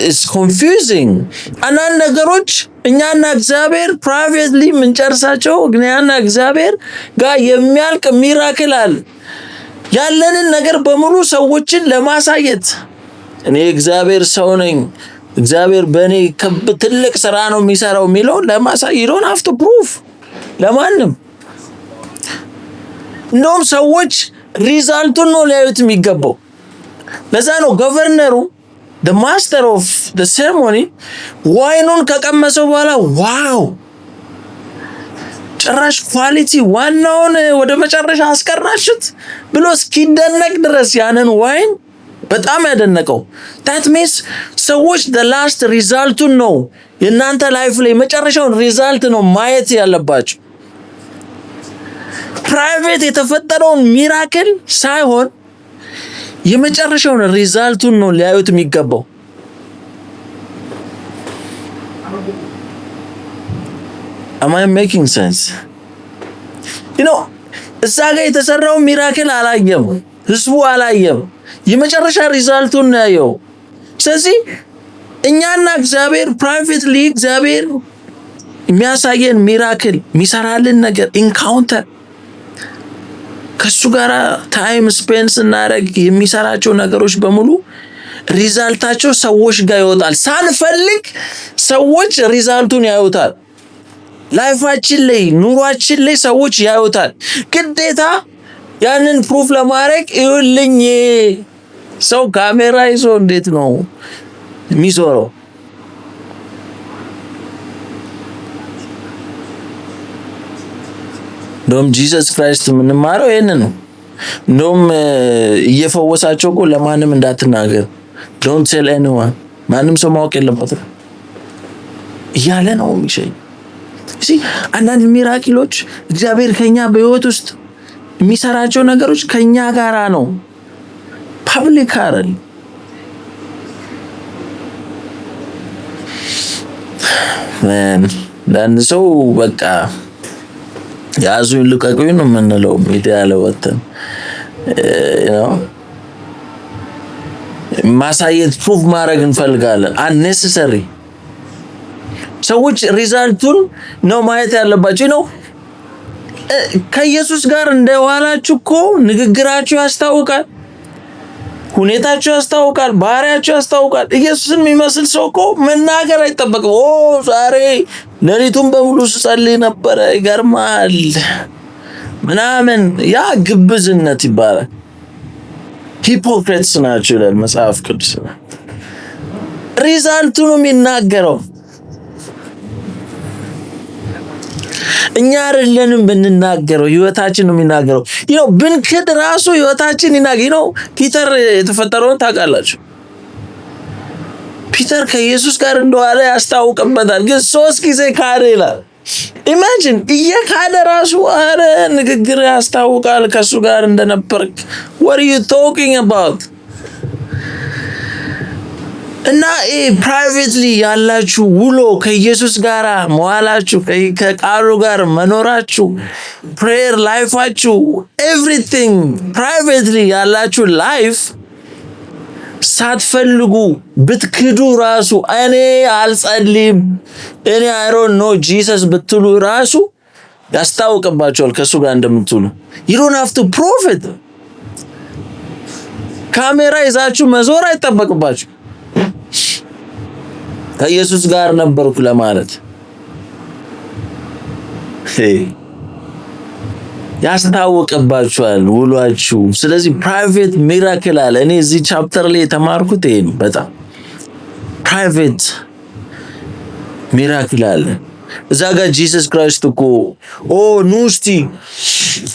it's confusing። አንዳንድ ነገሮች እኛና እግዚአብሔር ፕራይቬትሊ ምንጨርሳቸው እኛና እግዚአብሔር ጋር የሚያልቅ ሚራክል አለ። ያለንን ነገር በሙሉ ሰዎችን ለማሳየት እኔ እግዚአብሔር ሰው ነኝ፣ እግዚአብሔር በእኔ ትልቅ ስራ ነው የሚሰራው የሚለው ለማሳይ you don't have to prove ለማንም። እንደውም ሰዎች ሪዛልቱን ነው ሊያዩት የሚገባው። ለዛ ነው ገቨርነሩ the master of the ceremony ዋይኑን ከቀመሰው በኋላ ዋው ጭራሽ ኳሊቲ ዋናውን ወደ መጨረሻ አስቀራችሁት ብሎ እስኪደነቅ ድረስ ያንን ዋይን በጣም ያደነቀው። that means ሰዎች the last ሪዛልቱን ነው የእናንተ ላይፍ ላይ መጨረሻውን ሪዛልት ነው ማየት ያለባችሁ። ፕራይቬት የተፈጠረውን ሚራክል ሳይሆን የመጨረሻውን ሪዛልቱን ነው ሊያዩት የሚገባው። Am I making sense? እዛ ጋር የተሰራው ሚራክል አላየም፣ ህዝቡ አላየም፣ የመጨረሻ ሪዛልቱን ነው ያየው። ስለዚህ እኛና እግዚአብሔር ፕራይቬትሊ እግዚአብሔር የሚያሳየን ሚራክል የሚሰራልን ነገር ኢንካውንተር ከሱ ጋር ታይም ስፔንስ እናደርግ የሚሰራቸው ነገሮች በሙሉ ሪዛልታቸው ሰዎች ጋር ይወጣል። ሳንፈልግ ሰዎች ሪዛልቱን ያዩታል። ላይፋችን ላይ ኑሯችን ላይ ሰዎች ያዩታል። ግዴታ ያንን ፕሩፍ ለማድረግ ይኸውልኝ ሰው ካሜራ ይዞ እንዴት ነው የሚዞረው? እንደውም ጂሰስ ክራይስት የምንማረው ይሄንን ነው። እንደውም እየፈወሳቸው እኮ ለማንም እንዳትናገር don't tell anyone ማንም ሰው ማወቅ የለበትም እያለ ነው የሚሸኝ። አንዳንድ ሚራክሎች እግዚአብሔር ከኛ በህይወት ውስጥ የሚሰራቸው ነገሮች ከኛ ጋራ ነው። ፐብሊክ አይደል። ለአንድ ሰው በቃ ያዙኝ ልቀቁኝ ነው የምንለው ሚዲያ ላይ ወጥተን ማሳየት ፕሩፍ ማድረግ እንፈልጋለን። አንኔሰሰሪ ሰዎች ሪዛልቱን ነው ማየት ያለባቸው። ከኢየሱስ ጋር እንደዋላችሁ እኮ ንግግራችሁ ያስታውቃል፣ ሁኔታችሁ ያስታውቃል፣ ባህሪያችሁ ያስታውቃል። ኢየሱስን የሚመስል ሰው እኮ መናገር አይጠበቅም። ዛሬ ሌሊቱን በሙሉ ስጸልይ ነበረ ይገርማል ምናምን፣ ያ ግብዝነት ይባላል። ሂፖክሪትስ ናቸው ይላል መጽሐፍ ቅዱስ። ሪዛልቱ ነው የሚናገረው። እኛ አይደለንም ብንናገረው፣ ህይወታችን ነው የሚናገረው። ብንክድ ራሱ ህይወታችን ይናገረው። ፒተር የተፈጠረውን ታውቃላችሁ። ፒተር ከኢየሱስ ጋር እንደዋለ ያስታውቅበታል፣ ግን 3 ጊዜ ካደ ይላል። ኢማጂን እየካደ ራሱ አረ ንግግር ያስታውቃል ከሱ ጋር እንደነበርክ። what are you talking about? እና ፕራይቬትሊ ያላችሁ ውሎ ከኢየሱስ ጋር መዋላችሁ ከቃሉ ጋር መኖራችሁ ፕሬየር ላይፋችሁ ኤቭሪቲንግ ፕራይቬትሊ ያላችሁ ላይፍ ሳትፈልጉ ብትክዱ ራሱ እኔ አልጸልይም እኔ I don't know Jesus ብትሉ ራሱ ያስታውቅባችኋል ከሱ ጋር እንደምትውሉ። you don't have to prove it። ካሜራ ይዛችሁ መዞር አይጠበቅባችሁ። ከኢየሱስ ጋር ነበርኩ ለማለት ያስታውቅባችኋል ውሏችሁ። ስለዚህ ፕራይቬት ሚራክል አለ። እኔ እዚህ ቻፕተር ላይ የተማርኩት ይሄ ነው። በጣም ፕራይቬት ሚራክል አለ። እዛ ጋር ጂሰስ ክራይስት እኮ ኑስቲ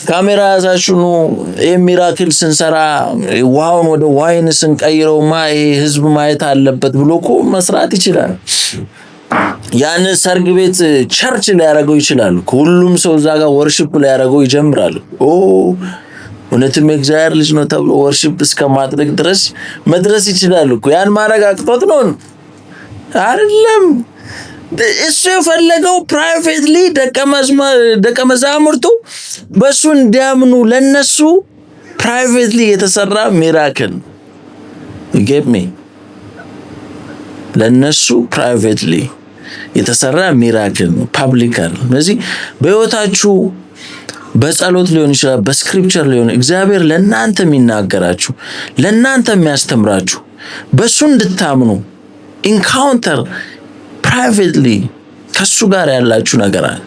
ካሜራ ያዛችሁ ነው ይሄ ሚራክል ስንሰራ ውሃውን ወደ ዋይን ስንቀይረውማ ይሄ ህዝብ ማየት አለበት ብሎ እኮ መስራት ይችላል። ያን ሰርግ ቤት ቸርች ላይ ያደርገው ይችላል። ሁሉም ሰው እዛ ጋር ወርሺፕ ላይ ያደርገው ይጀምራል። እውነትም የእግዚአብሔር ልጅ ነው ተብሎ ወርሺፕ እስከማድረግ ድረስ መድረስ ይችላል እኮ። ያን ማድረግ አቅቶት ነው አይደለም። እሱ የፈለገው ፕራይቬትሊ ደቀ መዛሙርቱ በሱ እንዲያምኑ ለነሱ ፕራይቬትሊ የተሰራ ሚራክል ጌት ሚ ለነሱ ፕራይቬትሊ የተሰራ ሚራክል ፐብሊካል። ስለዚህ በህይወታችሁ በጸሎት ሊሆን ይችላል፣ በስክሪፕቸር ሊሆን እግዚአብሔር ለእናንተ የሚናገራችሁ ለእናንተ የሚያስተምራችሁ በሱ እንድታምኑ ኢንካውንተር ፕራይቬትሊ ከሱ ጋር ያላችሁ ነገር አለ።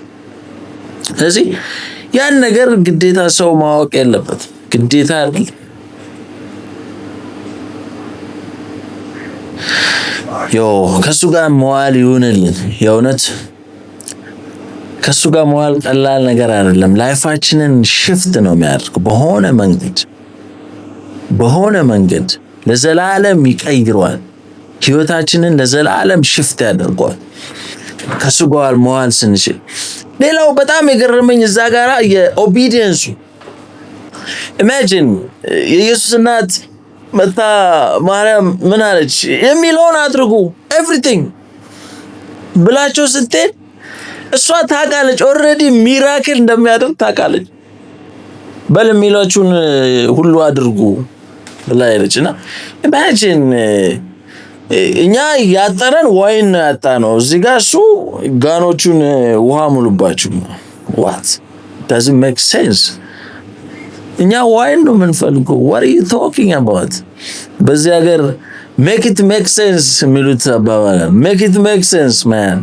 ስለዚህ ያን ነገር ግዴታ ሰው ማወቅ የለበት ግዴታ አይደል። ከሱ ጋር መዋል ይሁንልን። የእውነት ከሱ ጋር መዋል ቀላል ነገር አይደለም። ላይፋችንን ሽፍት ነው የሚያደርገው በሆነ መንገድ ለዘላለም ይቀይረዋል። ህይወታችንን ለዘላለም ሽፍት ያደርገዋል ከሱ ጋር መዋል ስንችል። ሌላው በጣም የገረመኝ እዛ ጋራ የኦቢዲየንሱ ኢማጂን የኢየሱስ እናት መታ ማርያም ምን አለች? የሚለውን አድርጉ ኤቭሪቲንግ ብላቸው ስትል እሷ ታውቃለች ኦልሬዲ ሚራክል እንደሚያደርግ ታውቃለች። በል የሚሏችሁን ሁሉ አድርጉ ብላ ያለችና ኢማጂን እኛ ያጠረን ዋይን ያጣነው እዚህ ጋር እሱ ጋኖቹን ውሃ ሙሉባችሁ። what doesn't make sense። እኛ ዋይን ነው የምንፈልገው። what are you talking about? በዚህ ሀገር make it make sense የሚሉት አባባል make it make sense man.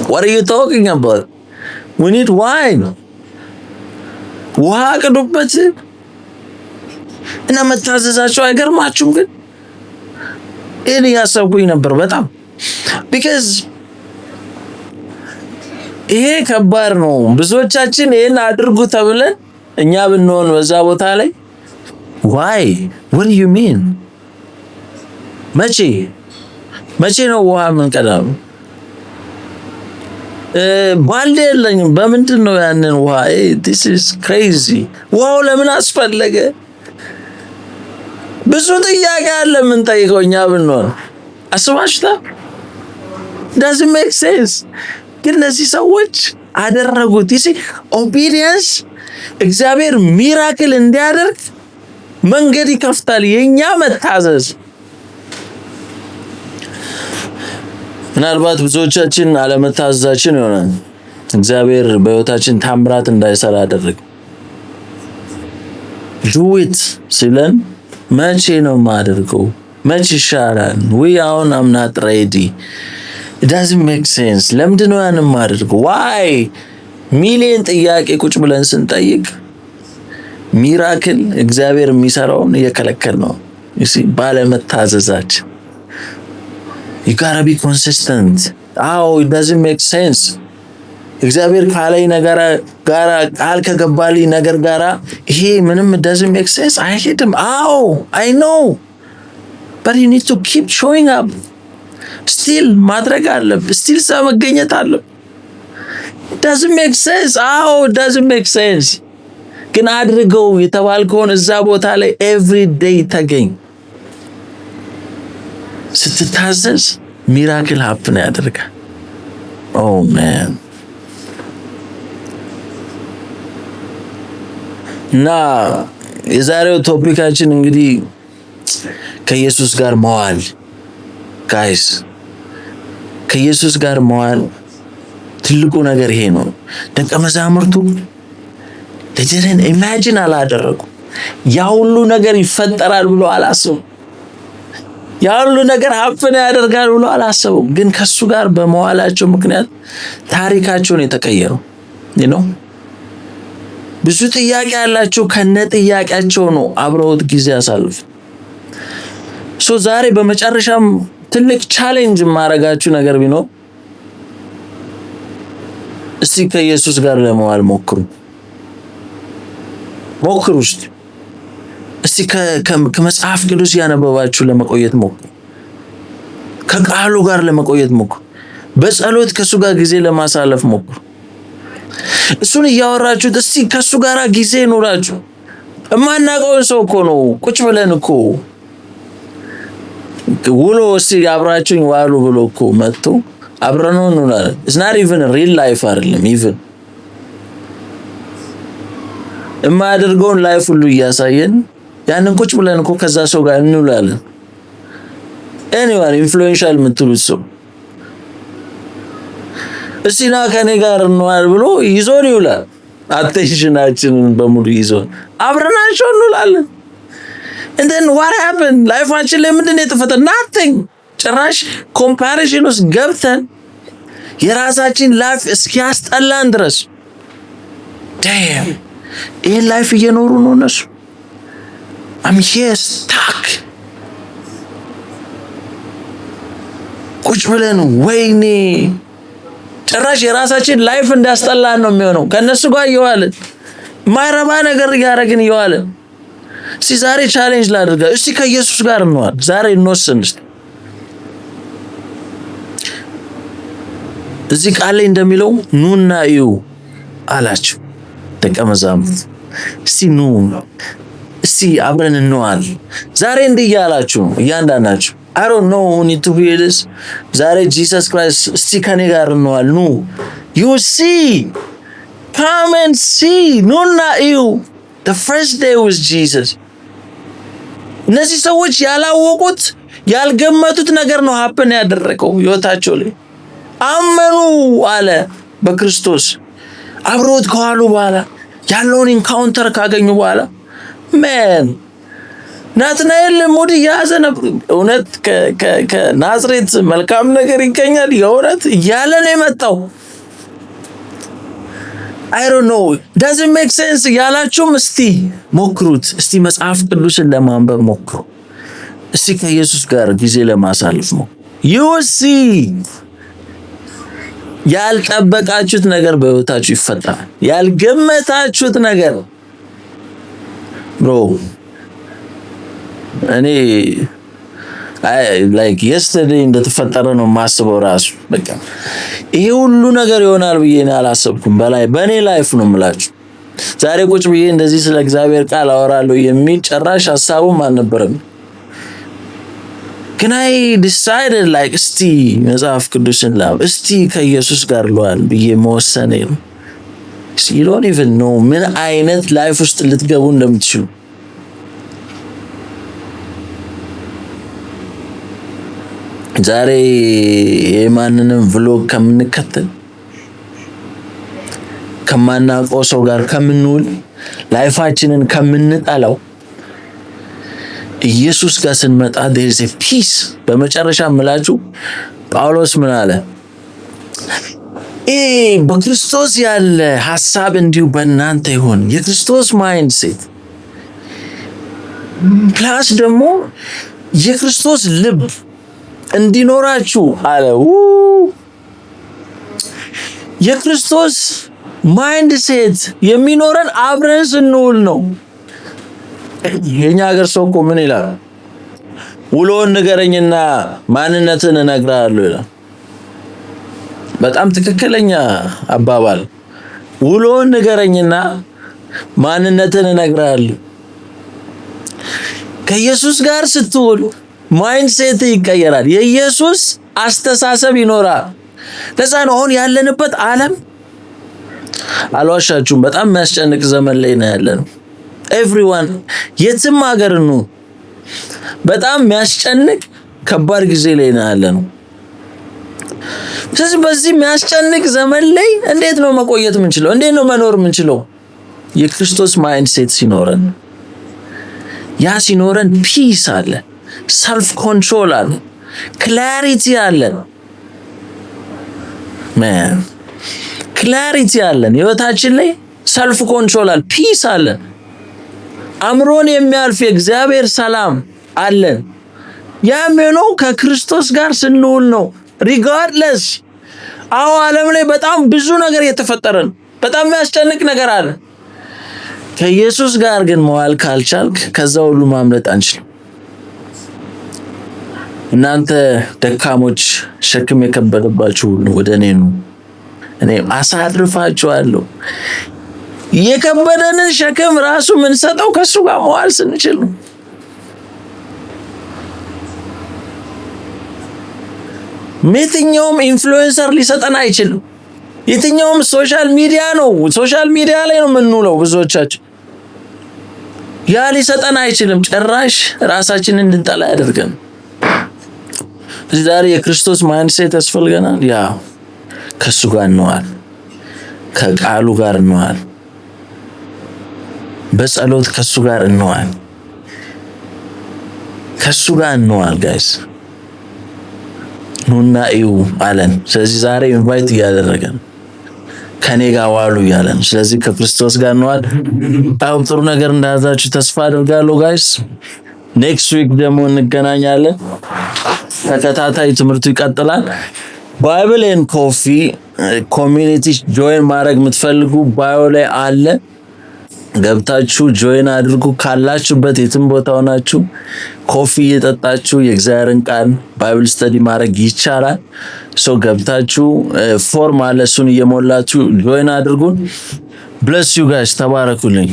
what are you talking about? we need wine። ውሃ ቅዱበት እና መታዘዛቸው አይገርማችሁም? ግን እኔ ያሰብኩኝ ነበር በጣም because ይሄ ከባድ ነው። ብዙዎቻችን ይሄን አድርጉ ተብለን እኛ ብንሆን በዛ ቦታ ላይ why what do you mean? መቼ ነው ውሃ የምንቀዳው? ባልዲ የለኝም በምንድን ነው ያንን ውሃ? this is crazy። ውሃው ለምን አስፈለገ? ብዙ ጥያቄ አለ የምንጠይቀው እኛ ብንሆን። አስባችሁታ? doesn't make sense። ግን እነዚህ ሰዎች አደረጉት። ኦቢዲየንስ እግዚአብሔር ሚራክል እንዲያደርግ መንገድ ይከፍታል። የኛ መታዘዝ ምናልባት ብዙዎቻችን አለመታዘዛችን ይሆናል እግዚአብሔር በህይወታችን ታምራት እንዳይሰራ ያደረገ። do it ሲለን መቼ ነው ማደርገው? መቼ ይሻላል? I'm not ready። it doesn't make sense። ለምንድን ነው ያንን ማደርገው? why ሚሊዮን ጥያቄ ቁጭ ብለን ስንጠይቅ ሚራክል እግዚአብሔር የሚሰራውን እየከለከል ነው። ባለመታዘዛችን you gotta be consistent። it doesn't make sense። እግዚአብሔር ካለኝ ነገር ጋራ ቃል ከገባልኝ ነገር ጋራ ይሄ ምንም doesn't make sense አይሄድም። I know but you need to keep showing up። still ማድረግ አለብህ። still መገኘት አለብህ። it doesn't make sense። it doesn't make sense። ግን አድርገው የተባልከውን እዛ ቦታ ላይ every day ተገኝ። ስትታዘዝ ሚራክል happen ያደርጋል። man እና የዛሬው ቶፒካችን እንግዲህ ከኢየሱስ ጋር መዋል ጋይስ፣ ከኢየሱስ ጋር መዋል ትልቁ ነገር ይሄ ነው። ደቀ መዛሙርቱ ለጀረን ኢማጂን አላደረጉ። ያ ሁሉ ነገር ይፈጠራል ብሎ አላሰቡ። ያ ሁሉ ነገር ሀፍነ ያደርጋል ብሎ አላሰቡ። ግን ከሱ ጋር በመዋላቸው ምክንያት ታሪካቸው ነው የተቀየረው። ብዙ ጥያቄ ያላቸው ከነ ጥያቄያቸው ነው አብረውት ጊዜ ያሳልፉ። ዛሬ በመጨረሻም ትልቅ ቻሌንጅ ማረጋችሁ ነገር ቢኖር እስቲ ከኢየሱስ ጋር ለመዋል ሞክሩ። እስቲ ከመጽሐፍ ቅዱስ ያነበባችሁ ለመቆየት ሞክሩ። ከቃሉ ጋር ለመቆየት ሞክሩ። በጸሎት ከሱ ጋር ጊዜ ለማሳለፍ ሞክሩ። እሱን እያወራችሁ እስቲ ከሱ ጋር ጊዜ ኑራችሁ። እማናውቀው ሰው እኮ ነው ቁጭ ብለን እኮ ውሎ እስቲ አብራችሁኝ ዋሉ ብሎ እኮ መጥቶ አብረነው እንውላለን። it's not even real life አይደለም። even እማያደርገውን ላይፍ ሁሉ እያሳየን ያንን ቁጭ ብለን እኮ ከዛ ሰው ጋር እንውላለን። anyone influential የምትሉት ሰው እስቲና ከኔ ጋር እንዋል ብሎ ይዞን ይውላል። አቴንሽናችንን በሙሉ ይዞን አብረናቸው እንውላለን። and then what happened? ላይፋችን ላይ ምንድን ነው የተፈጠረው? nothing ጭራሽ ኮምፓሪዥን ውስጥ ገብተን የራሳችን ላይፍ እስኪያስጠላን ድረስ ዳም ይሄ ላይፍ እየኖሩ ነው እነሱ። I'm here stuck ቁጭ ብለን ወይኔ ጭራሽ የራሳችን ላይፍ እንዳስጠላን ነው የሚሆነው። ከነሱ ጋር እየዋልን ማይረባ ነገር እያደረግን እየዋልን እስቲ ዛሬ ቻሌንጅ ላድርጋ። እስቲ ከኢየሱስ ጋር እንዋል። ዛሬ እንወስን። እዚህ ቃል ላይ እንደሚለው ኑና እዩ አላችሁ ደቀ መዛሙርት። እስቲ ኑ እስቲ አብረን እንዋል። ዛሬ እንዲህ እያላችሁ እያንዳንዳችሁ I don't know who need to hear this. ዛሬ Jesus Christ እስቲ ከኔ ጋር እንዋል። ኑ you see, come and see. ኑና እዩ. The first day was Jesus. እነዚህ ሰዎች ያላወቁት ያልገመቱት ነገር ነው ሀፕን ያደረገው ህይወታቸው ላይ። አመኑ አለ በክርስቶስ። አብሮት ከዋሉ በኋላ ያለውን ኢንካውንተር ካገኙ በኋላ ማን ናትናኤል ሙድ ያዘ ነበር። እውነት ከናዝሬት መልካም ነገር ይገኛል የእውነት እያለ ነው የመጣው። I don't know, doesn't make sense ያላችሁም እስቲ ሞክሩት። እስቲ መጽሐፍ ቅዱስን ለማንበብ ሞክሩ። እስቲ ከኢየሱስ ጋር ጊዜ ለማሳለፍ ነው። you see ያልጠበቃችሁት ነገር በህይወታችሁ ይፈጠራል። ያልገመታችሁት ነገር bro እኔ like yesterday እንደተፈጠረ ነው ማስበው ራሱ። በቃ ይሄ ሁሉ ነገር ይሆናል ብዬ አላሰብኩም። በላይ በኔ ላይፍ ነው የምላችሁ። ዛሬ ቁጭ ብዬ እንደዚህ ስለ እግዚአብሔር ቃል አወራለሁ የሚል ጭራሽ ሐሳቡም አልነበረም። ግን I decided like እስቲ መጽሐፍ ቅዱስን እስቲ ከኢየሱስ ጋር ልዋል ብዬ መወሰኔ ነው። you don't even know ምን አይነት ላይፍ ውስጥ ልትገቡ እንደምትችሉ። ዛሬ የማንንም ቭሎግ ከምንከተል ከማናውቀው ሰው ጋር ከምንውል ላይፋችንን ከምንጣላው ኢየሱስ ጋር ስንመጣ there is a peace። በመጨረሻ ምላችሁ ጳውሎስ ምን አለ? በክርስቶስ ያለ ሐሳብ እንዲሁ በእናንተ ይሁን። የክርስቶስ ማይንድሴት ፕላስ ደግሞ የክርስቶስ ልብ እንዲኖራችሁ አለ። የክርስቶስ ማይንድሴት የሚኖረን አብረን ስንውል ነው። የኛ ሀገር ሰው እኮ ምን ይላል? ውሎን ንገረኝና ማንነትን እነግርሃለሁ ይላል። በጣም ትክክለኛ አባባል። ውሎን ንገረኝና ማንነትን እነግርሃለሁ። ከኢየሱስ ጋር ስትውል ማይንድሴት ይቀየራል። የኢየሱስ አስተሳሰብ ይኖራል። ለዛ ነው አሁን ያለንበት ዓለም አልዋሻችሁም በጣም የሚያስጨንቅ ዘመን ላይ ነው ያለነው። ኤቭሪዋን የትም ሀገር ነው በጣም የሚያስጨንቅ ከባድ ጊዜ ላይ ነው ያለነው። ስለዚህ በዚህ የሚያስጨንቅ ዘመን ላይ እንዴት ነው መቆየት የምንችለው? እንዴት ነው መኖር የምንችለው? የክርስቶስ ማይንድሴት ሲኖረን፣ ያ ሲኖረን ፒስ አለ፣ ሰልፍ ኮንትሮል አለ፣ ክላሪቲ አለ። ማን ክላሪቲ አለን ህይወታችን ላይ፣ ሰልፍ ኮንትሮል አለ፣ ፒስ አለ፣ አምሮን የሚያልፍ የእግዚአብሔር ሰላም አለን። ያም ነው ከክርስቶስ ጋር ስንውል ነው። ሪጋርድለስ አሁን ዓለም ላይ በጣም ብዙ ነገር እየተፈጠረ ነው። በጣም የሚያስጨንቅ ነገር አለ። ከኢየሱስ ጋር ግን መዋል ካልቻልክ ከዛ ሁሉ ማምለጥ አንችልም። እናንተ ደካሞች ሸክም የከበደባችሁ ሁሉ ወደ እኔ ኑ፣ እኔ አሳርፋችኋለሁ። የከበደንን ሸክም ራሱ ምን ሰጠው ከሱ ጋር መዋል ስንችል ነው። የትኛውም ኢንፍሉዌንሰር ሊሰጠን አይችልም። የትኛውም ሶሻል ሚዲያ ነው፣ ሶሻል ሚዲያ ላይ ነው የምንውለው ብዙዎቻችን። ያ ሊሰጠን አይችልም። ጭራሽ ራሳችንን እንድንጠላ ያደርገን። ዛሬ የክርስቶስ ማይንድሴት ያስፈልገናል። ያ ከሱ ጋር እንዋል፣ ከቃሉ ጋር እንዋል፣ በጸሎት ከሱ ጋር እንዋል፣ ከሱ ጋር እንዋል ጋይስ። ኑና እዩ አለን። ስለዚህ ዛሬ ኢንቫይት እያደረገን ከኔ ጋር ዋሉ እያለን፣ ስለዚህ ከክርስቶስ ጋር ነዋል። በጣም ጥሩ ነገር እንደያዛችሁ ተስፋ አደርጋለሁ ጋይስ። ኔክስት ዊክ ደግሞ እንገናኛለን። ተከታታይ ትምህርቱ ይቀጥላል። ባይብል ኤንድ ኮፊ ኮሚኒቲ ጆይን ማድረግ የምትፈልጉ ባዮ ላይ አለ፣ ገብታችሁ ጆይን አድርጉ። ካላችሁበት የትም ቦታ ሆናችሁ ኮፊ እየጠጣችሁ የእግዚአብሔርን ቃል ባይብል ስተዲ ማድረግ ይቻላል። ሶ ገብታችሁ ፎርም አለ፣ እሱን እየሞላችሁ ጆይን አድርጉን። ብለስ ዩ ጋይስ፣ ተባረኩልኝ።